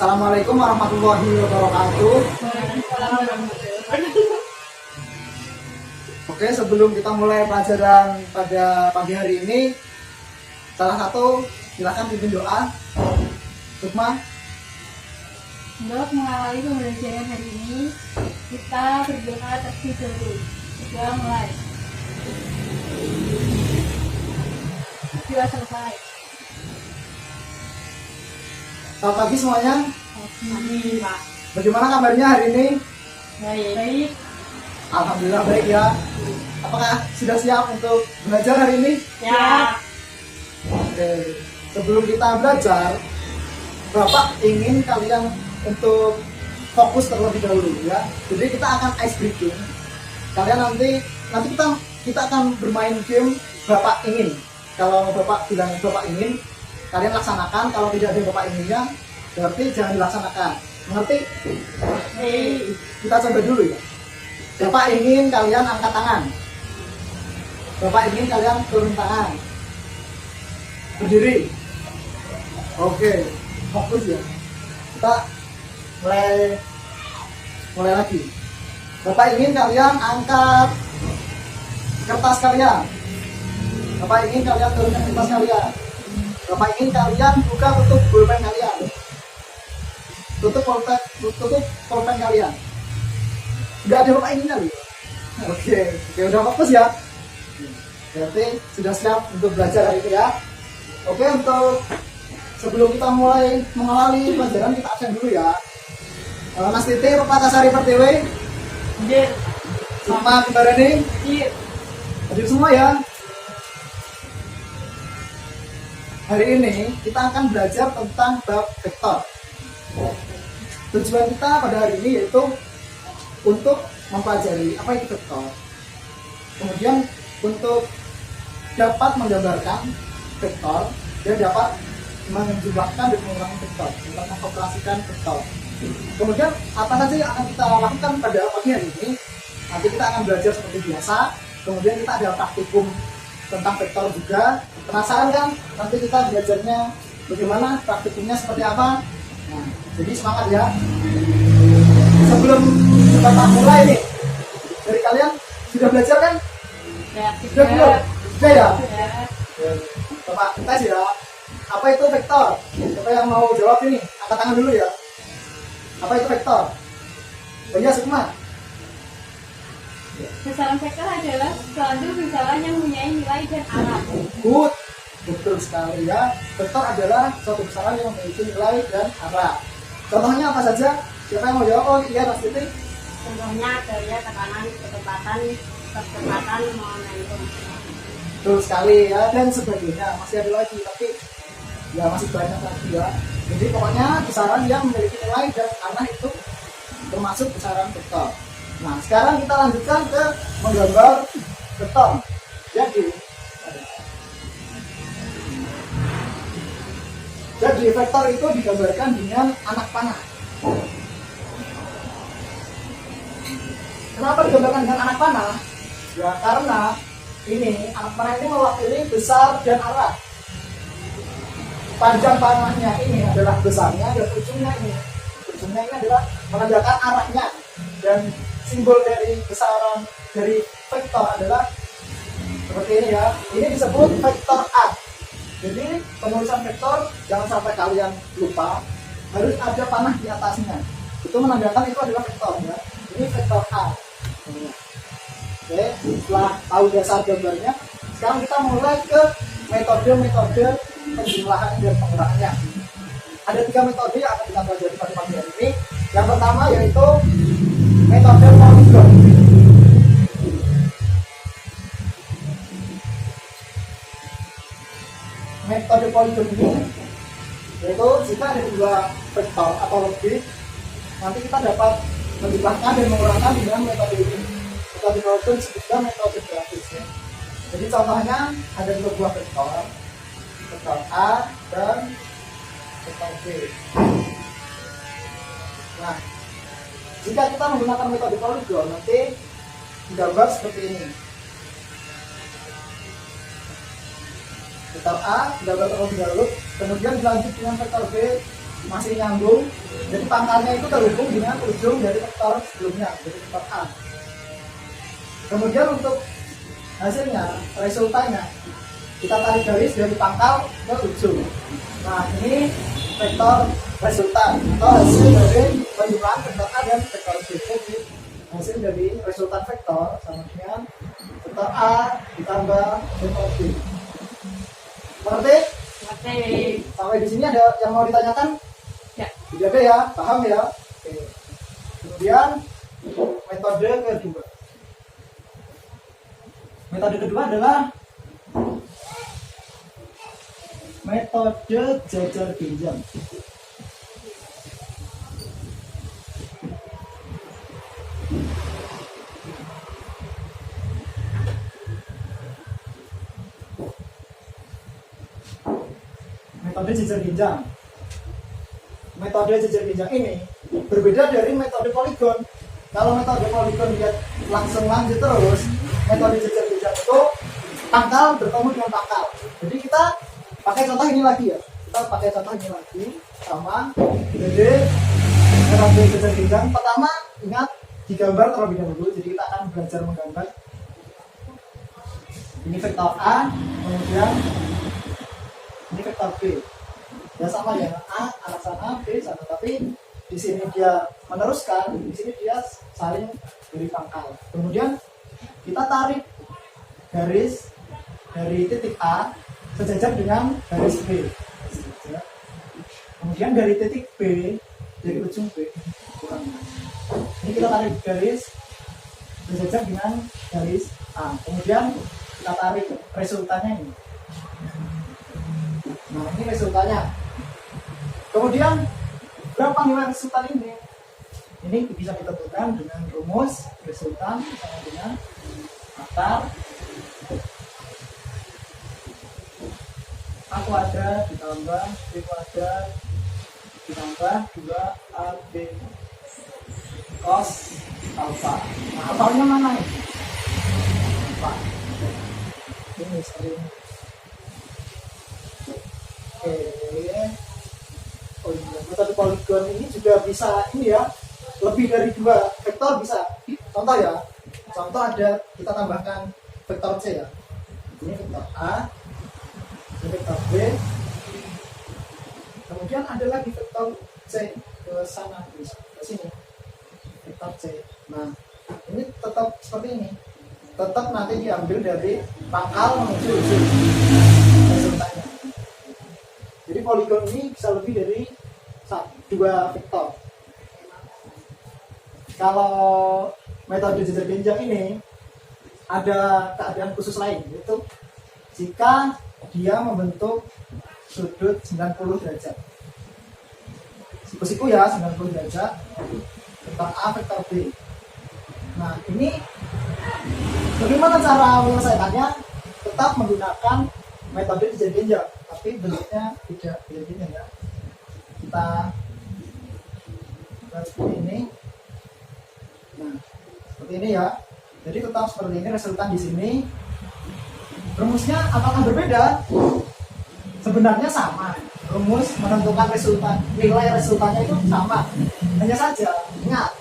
Assalamualaikum warahmatullahi wabarakatuh. Oke, sebelum kita mulai pelajaran pada pagi hari ini, salah satu silakan pimpin doa. Sukma. Untuk mengawali pembelajaran hari ini, kita berdoa terlebih dahulu. Sudah mulai. Sudah selesai. Selamat pagi semuanya. Pagi, Pak. Bagaimana kabarnya hari ini? Baik. Alhamdulillah baik ya. Apakah sudah siap untuk belajar hari ini? Ya. Oke. Sebelum kita belajar, Bapak ingin kalian untuk fokus terlebih dahulu ya. Jadi kita akan ice breaking. Kalian nanti kita akan bermain game Bapak ingin. Kalau Bapak bilang Bapak ingin, kalian laksanakan. Kalau tidak ada Bapak inginnya, berarti jangan dilaksanakan. Mengerti? Kita coba dulu ya. Bapak ingin kalian angkat tangan. Bapak ingin kalian turun tangan. Berdiri. Oke, fokus ya. Kita mulai lagi. Bapak ingin kalian angkat kertas kalian. Bapak ingin kalian turunkan kertas kalian. Bapak ingin kalian buka tutup pulpen kalian. Tutup pulpen kalian. Enggak ada Bapak inginnya loh. Oke, udah fokus ya. Berarti sudah siap untuk belajar hari ini ya. Oke, untuk sebelum kita mulai mengawali pelajaran, kita absen dulu ya. Mas Titi, Bapak Kasari Pertiwi, sama Kembarani, hadir semua ya. Hari ini kita akan belajar tentang bab vektor. Tujuan kita pada hari ini yaitu untuk mempelajari apa itu vektor. Kemudian untuk dapat menggambarkan vektor dan dapat menjumlahkan dan mengurangi vektor, untuk mengoperasikan vektor. Kemudian apa saja yang akan kita lakukan pada pagi hari ini? Nanti kita akan belajar seperti biasa. Kemudian kita ada praktikum tentang vektor juga. Penasaran kan? Nanti kita belajarnya bagaimana, praktikumnya seperti apa. Nah, jadi semangat ya. Sebelum kita mulai nih, dari kalian sudah belajar kan? Sudah belum? Sudah ya? Bapak tes ya. Apa itu vektor? Siapa yang mau jawab ini? Angkat tangan dulu ya. Apa itu vektor? Oh iya, Sukma. Besaran vektor adalah suatu besaran yang mempunyai nilai dan arah. Good. Betul sekali ya. Vektor adalah suatu besaran yang memiliki nilai dan arah. Contohnya apa saja? Siapa yang mau jawab? Oh iya, Mas Titi. Contohnya gaya, tekanan, kecepatan, momentum. Betul sekali ya, dan sebagainya. Masih ada lagi, tapi ya masih banyak lagi ya. Jadi pokoknya besaran yang memiliki nilai dan arah itu termasuk besaran vektor. Nah, sekarang kita lanjutkan ke menggambar vektor. Jadi vektor itu digambarkan dengan anak panah. Kenapa digambarkan dengan anak panah? Ya karena ini anak panah ini mewakili besar dan arah. Panjang panahnya ini adalah besarnya dan ujungnya ini adalah menandakan arahnya, dan simbol dari besaran dari vektor adalah seperti ini ya. Ini disebut vektor A. Jadi penulisan vektor jangan sampai kalian lupa, harus ada panah di atasnya. Itu menandakan itu adalah vektor ya. Ini vektor A. Oke, setelah tahu dasar gambarnya, sekarang kita mulai ke metode penjumlahan dan pengurangannya. Ada 3 metode yang akan kita pelajari pada pagi hari ini. Yang pertama yaitu metode poligon. Metode poligon ini yaitu jika ada 2 vektor atau lebih, nanti kita dapat menjumlahkan dan mengurangkan dengan metode ini. Metode poligon disebutkan metode grafis ya. Jadi contohnya ada 2 buah vektor A dan vektor B. Nah, jika kita menggunakan metode poligon, nanti digambar seperti ini. Vektor A digambar terlebih dahulu, kemudian dilanjut dengan vektor B, masih nyambung, jadi pangkalnya itu terhubung dengan ujung dari vektor sebelumnya, dari vektor A. Kemudian untuk hasilnya, resultannya, kita tarik garis dari pangkal ke ujung. Nah, ini vektor resultan atau hasil dari penjumlahan vektor A dan vektor B. Jadi hasil dari resultan vektor sama dengan vektor A ditambah vektor B. Mengerti? Oke. Sampai di sini ada yang mau ditanyakan? Ya. Tidak ada ya, paham ya? Oke. Kemudian metode kedua. Metode kedua adalah metode jajar genjang. Metode jajar genjang. Metode jajar genjang ini berbeda dari metode poligon. Kalau metode poligon dia langsung lanjut terus, metode jajar genjang itu pangkal bertemu dengan pangkal. Jadi kita pakai contoh ini lagi ya. Kita pakai contoh ini lagi sama. Jadi metode jajar genjang pertama ingat digambar terlebih dahulu. Jadi kita akan belajar menggambar. Ini vektor A, kemudian ini vektor B. Ya sama ya, A arah sana, B sana, tapi di sini dia meneruskan, di sini dia saling beri pangkal. Kemudian kita tarik garis dari titik A sejajar dengan garis B. Kemudian dari titik B, dari ujung B, ini kita tarik garis sejajar dengan garis A. Kemudian kita tarik resultannya ini. Nah, ini resultannya. Kemudian berapa nilai resultan ini? Ini bisa ditentukan dengan rumus resultan sama dengan akar A kuadrat ditambah B kuadrat ditambah 2AB cos alfa. Nah, alfanya mana ini? Alfa. Ini seperti ini. Oke. Oh iya, metode poligon ini juga bisa ini ya, lebih dari 2 vektor bisa. Contoh ya, contoh ada kita tambahkan vektor C ya. Ini vektor A, ini vektor B, kemudian ada lagi vektor C ke sana, ke sini, vektor C. Nah, ini tetap seperti ini, tetap nanti diambil dari pangkal menuju ujung resultannya. Jadi poligon ini bisa lebih dari 2 vektor. Kalau metode jajar genjang ini ada keadaan khusus lain, yaitu jika dia membentuk sudut 90 derajat. Siku-siku ya 90 derajat, vektor A, vektor B. Nah, ini bagaimana cara menyelesaikannya? Tetap menggunakan metode jajar genjang, tapi bentuknya tidak begini ya. Kita seperti ini. Nah, seperti ini ya. Jadi tetap seperti ini resultan di sini. Rumusnya apakah berbeda? Sebenarnya sama. Rumus menentukan resultan, nilai resultannya itu sama. Hanya saja ingat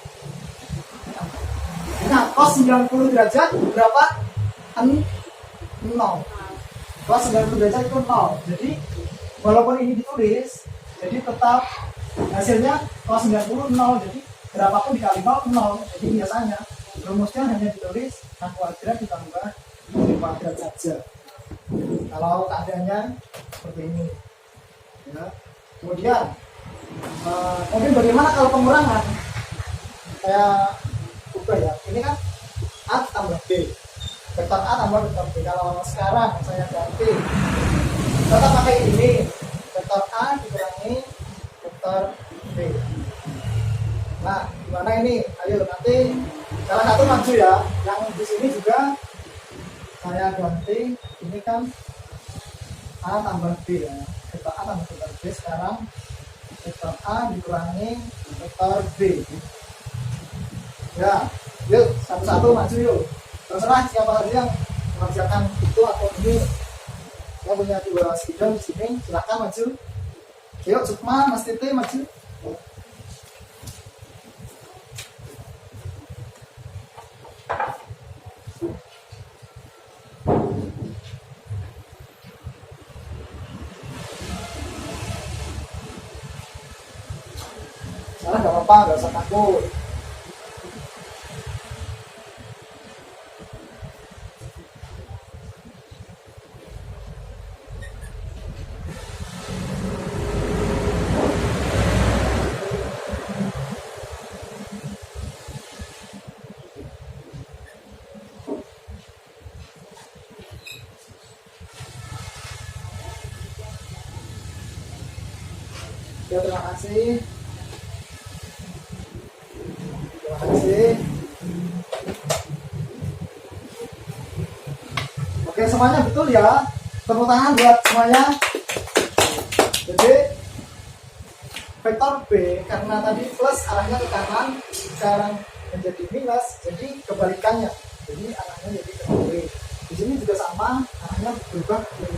cos 90 derajat berapa? 0. Cos 90 derajat itu 0. Jadi walaupun ini ditulis, jadi tetap hasilnya cos 90 0. Jadi berapapun dikali 0. Jadi biasanya rumusnya hanya ditulis A kuadrat ditambah B kuadrat saja. Kalau keadaannya seperti ini ya. Kemudian bagaimana kalau pengurangan? Saya ubah ya, ini kan A tambah B, vektor A tambah vektor B. Kalau sekarang saya ganti, tetap pakai ini, vektor A dikurangi vektor B. Nah, gimana ini? Ayo nanti salah satu maju ya. Yang di sini juga saya ganti. Ini kan A tambah B ya. Vektor A tambah vektor B. Sekarang vektor A dikurangi vektor B. Ya, yuk satu-satu maju yuk. Terserah siapa saja yang mengerjakan itu atau ini. Yang punya 2 sidang di sini, silakan maju. Yuk Sukma, Mas Titi maju. Salah nggak apa-apa, nggak usah takut. Ya, terima kasih. Terima kasih. Oke, semuanya betul ya. Tepuk tangan buat semuanya. Jadi vektor B karena tadi plus arahnya ke kanan, sekarang menjadi minus, jadi kebalikannya. Jadi arahnya jadi ke kiri. Di sini juga sama, arahnya berubah ke kiri.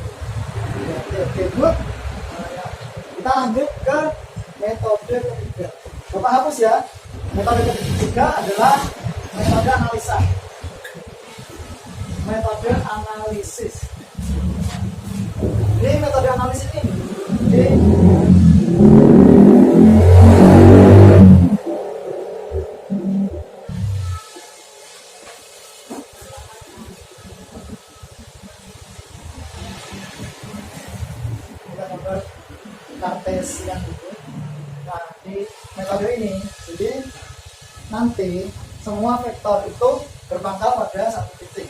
Oke, good. Kita lanjut ke metode ketiga. Bapak hapus ya. Metode ketiga adalah metode analisa. Metode analisis. Ini metode analisis ini. Jadi, kita gambar kartesian gitu. Nah, di metode ini, jadi nanti semua vektor itu berpangkal pada satu titik.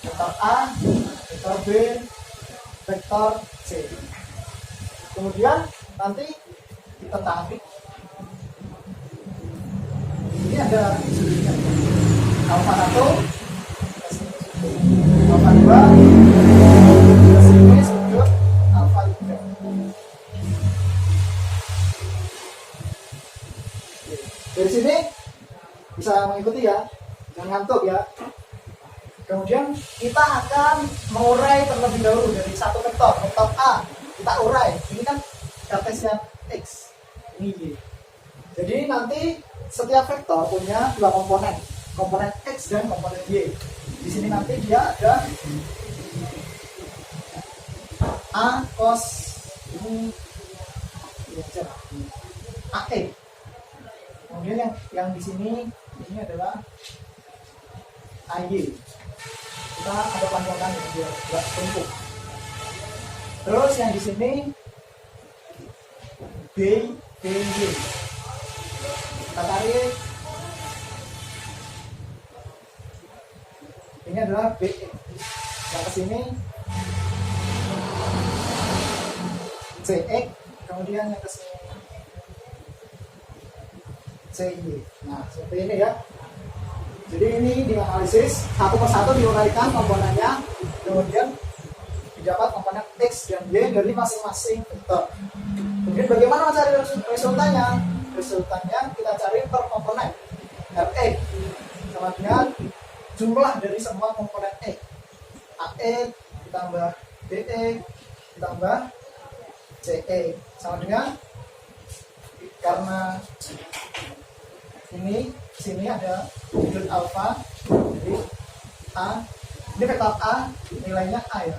Vektor A, vektor B, vektor C. Kemudian nanti kita tarik. Ini ada alfa 1, alfa 2, sini sudut alfa 3. Dari sini bisa mengikuti ya, jangan ngantuk ya. Kemudian kita akan mengurai terlebih dahulu dari satu vektor, vektor A. Kita urai, ini kan kartesian X, ini Y. Jadi nanti setiap vektor punya dua komponen, komponen X dan komponen Y. Di sini nanti dia ada A cos ini AE. Kemudian yang di sini ini adalah AY. Kita ada panjangkan dia nggak tumpuk. Terus yang di sini BY. Kita tarik. Ini adalah BE. Yang ke sini CX. Kemudian yang ke sini CY. Nah, seperti ini ya. Jadi ini dianalisis satu persatu diuraikan komponennya, kemudian didapat komponen X dan Y dari masing-masing vektor. Kemudian bagaimana mencari resultannya? Resultannya kita cari per komponen. RE sama dengan jumlah dari semua komponen E. AE ditambah BE ditambah CE sama dengan, karena ini sini ada sudut alfa, jadi A, ini vektor A nilainya A ya,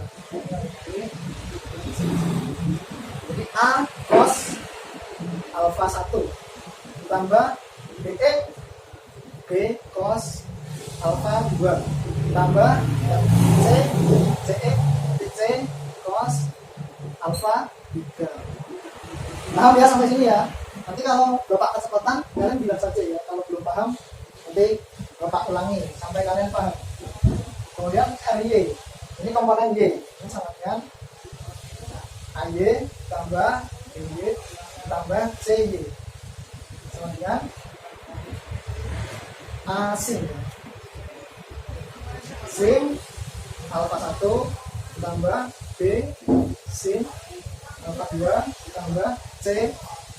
jadi A cos alfa 1 ditambah BE B cos alfa 2 ditambah C CE C cos alfa 3. Paham ya sampai sini ya? Nanti kalau Bapak kecepatan, kalian bilang saja ya. Kalau belum paham, nanti Bapak ulangi sampai kalian paham. Kemudian RY, ini komponen Y. Ini sama dengan AY tambah BY tambah CY. Sama dengan A sin. Sin alfa 1 tambah B sin alfa 2 tambah C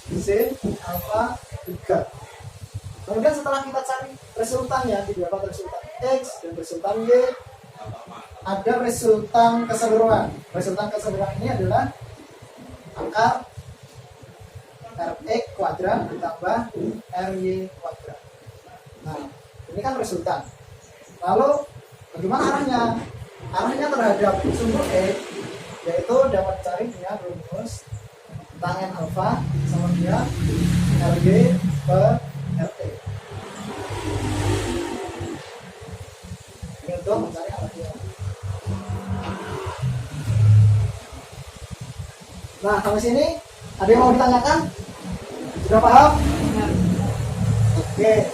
sin alfa 3. Kemudian setelah kita cari resultannya, didapat resultan X dan resultan Y, ada resultan keseluruhan. Resultan keseluruhan ini adalah akar RX kuadrat ditambah RY kuadrat. Nah, ini kan resultan. Lalu bagaimana arahnya? Arahnya terhadap sumber X, yaitu dapat dicari dengan rumus tangen alfa sama dia RG per RT. Ini untuk mencari arahnya. Nah, sampai sini ada yang mau ditanyakan? Sudah paham? Oke.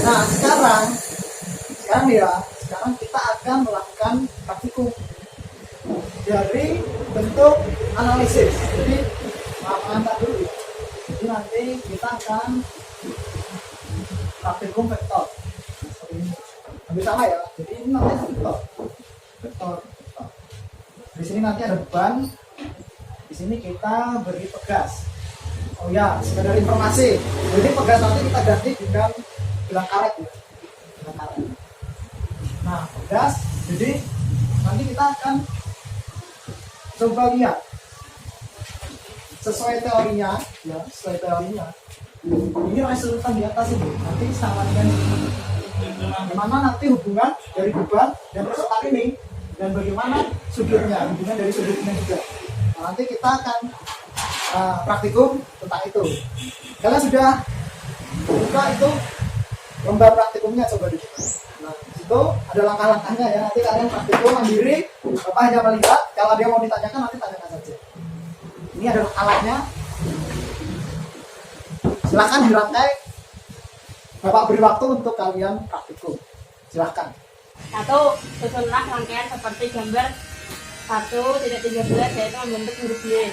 Nah, sekarang kita akan melakukan praktikum dari bentuk analisis. Jadi maaf dulu ya. Jadi nanti kita akan praktikum vektor. Ambil sama ya. Jadi ini namanya vektor. Di sini nanti ada beban. Di sini kita beri pegas. Oh ya, sekedar informasi. Jadi pegas nanti kita ganti dengan bilang karet ya. Bilang karet. Nah, pegas. Jadi nanti kita akan coba lihat sesuai teorinya, ya, sesuai teorinya. Ini resultan di atas ini. Nanti sama dengan bagaimana nanti hubungan dari beban dan resultan ini, dan bagaimana sudutnya, hubungan dari sudutnya juga. Nah, nanti kita akan praktikum tentang itu. Kalian sudah buka itu lembar praktikumnya, coba dulu. Nah, itu ada langkah-langkahnya ya. Nanti kalian praktikum mandiri. Bapak hanya melihat. Kalau dia mau ditanyakan, nanti tanyakan saja. Ini adalah alatnya. Silakan dirangkai. Bapak beri waktu untuk kalian praktikum. Silakan. 1. Susunlah rangkaian seperti gambar 1.13 yaitu membentuk huruf Y.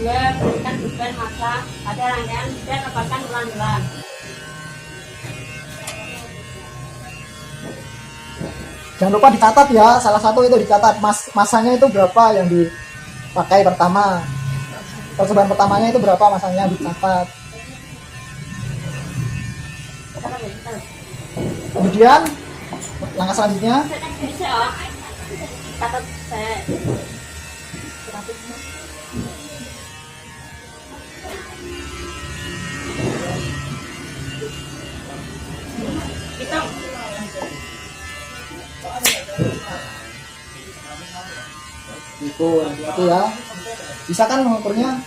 2. Berikan beban massa pada rangkaian dan lepaskan pelan-pelan. 3. Jangan lupa dicatat ya, salah satu itu dicatat masanya itu berapa yang dipakai pertama. Percobaan pertamanya itu berapa masanya dicatat. Kemudian langkah selanjutnya Catat saya. Hitung. Itu ya. Bisa kan mengukurnya?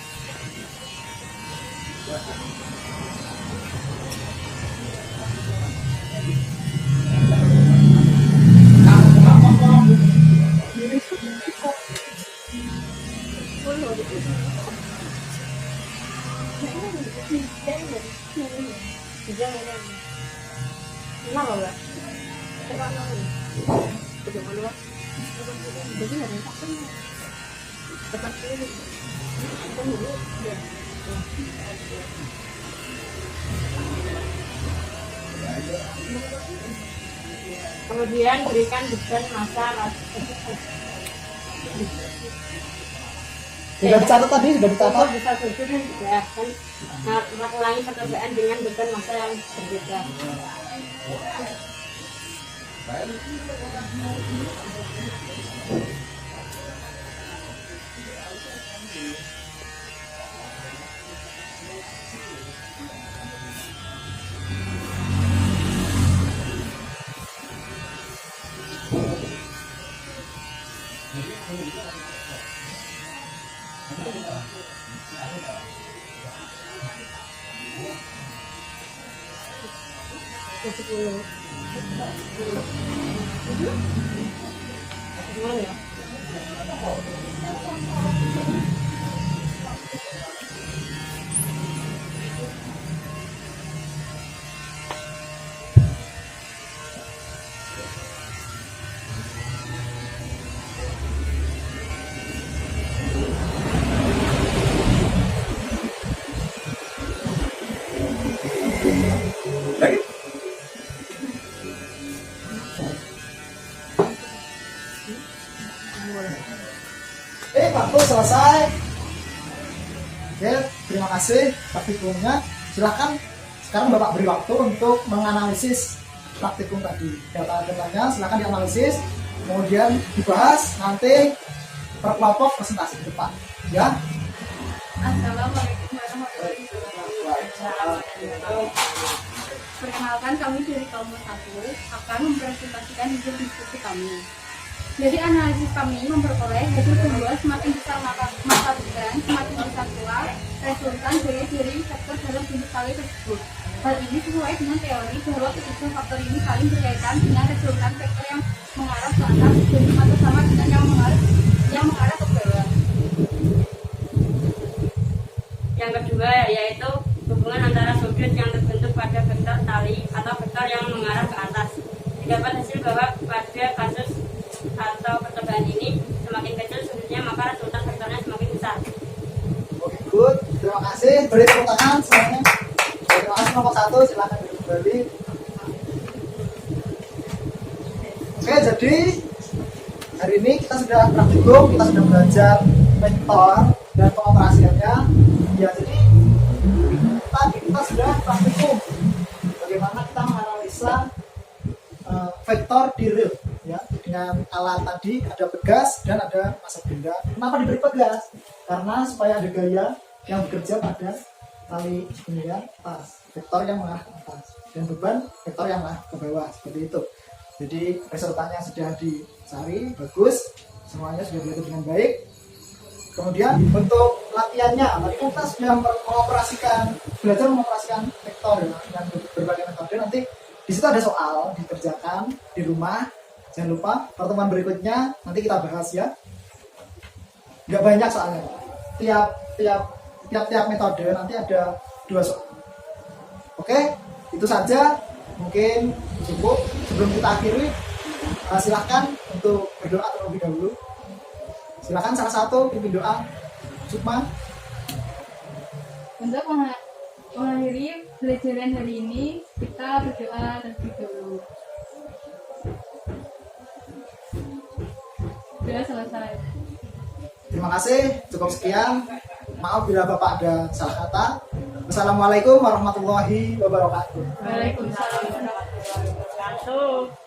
Kemudian berikan beban massa Sudah dicatat tadi, sudah dicatat. bisa sujud dan tidak akan ulangi percobaan dengan beban massa yang berbeda. Gimana ya? Waktu selesai. Oke, terima kasih praktikumnya. Silakan sekarang Bapak beri waktu untuk menganalisis praktikum tadi. Data-datanya silakan dianalisis, kemudian dibahas nanti per kelompok presentasi ke depan. Ya. Assalamualaikum warahmatullahi wabarakatuh. Perkenalkan, kami dari kelompok 1 akan mempresentasikan hasil diskusi kami. Jadi analisis kami memperoleh hasil kedua semakin besar maka bukan semakin besar pula resultan dari sektor dalam bentuk kali tersebut. Hal ini sesuai dengan teori bahwa ketiga faktor ini saling berkaitan dengan resultan vektor yang mengarah ke atas dan atau sama dengan yang mengarah ke bawah. Yang kedua yaitu hubungan antara sudut yang terbentuk pada vektor tali atau vektor yang mengarah ke atas. Didapat hasil bahwa pada kasus atau percobaan ini semakin kecil sudutnya maka resultan vektornya semakin besar. Oke, good. Terima kasih. Beri tepuk tangan semuanya. Terima kasih nomor 1, silakan duduk kembali. Oke, jadi hari ini kita sudah praktikum, kita sudah belajar vektor dan pengoperasiannya. Ya, jadi tadi kita sudah praktikum bagaimana kita menganalisa vektor di real, ya, dengan alat tadi ada pegas dan ada massa benda. Kenapa diberi pegas? Karena supaya ada gaya yang bekerja pada tali ini ya, atas, vektor yang mengarah ke atas, dan beban vektor yang mengarah ke bawah, seperti itu. Jadi resultannya sudah dicari, bagus, semuanya sudah diatur dengan baik. Kemudian untuk latihannya, tadi kan kita sudah belajar mengoperasikan vektor ya, dengan berbagai metode. Nanti di situ ada soal dikerjakan di rumah. Jangan lupa pertemuan berikutnya nanti kita bahas ya. Nggak banyak soalnya. Tiap metode nanti ada 2 soal. Oke, itu saja. Mungkin cukup. Sebelum kita akhiri, silakan untuk berdoa terlebih dahulu. Silakan salah satu pimpin doa. Sukma. Untuk mengakhiri pelajaran hari ini, kita berdoa terlebih dahulu. Sudah selesai. Terima kasih, cukup sekian. Maaf bila Bapak ada salah kata. Wassalamualaikum warahmatullahi wabarakatuh. Waalaikumsalam warahmatullahi wabarakatuh.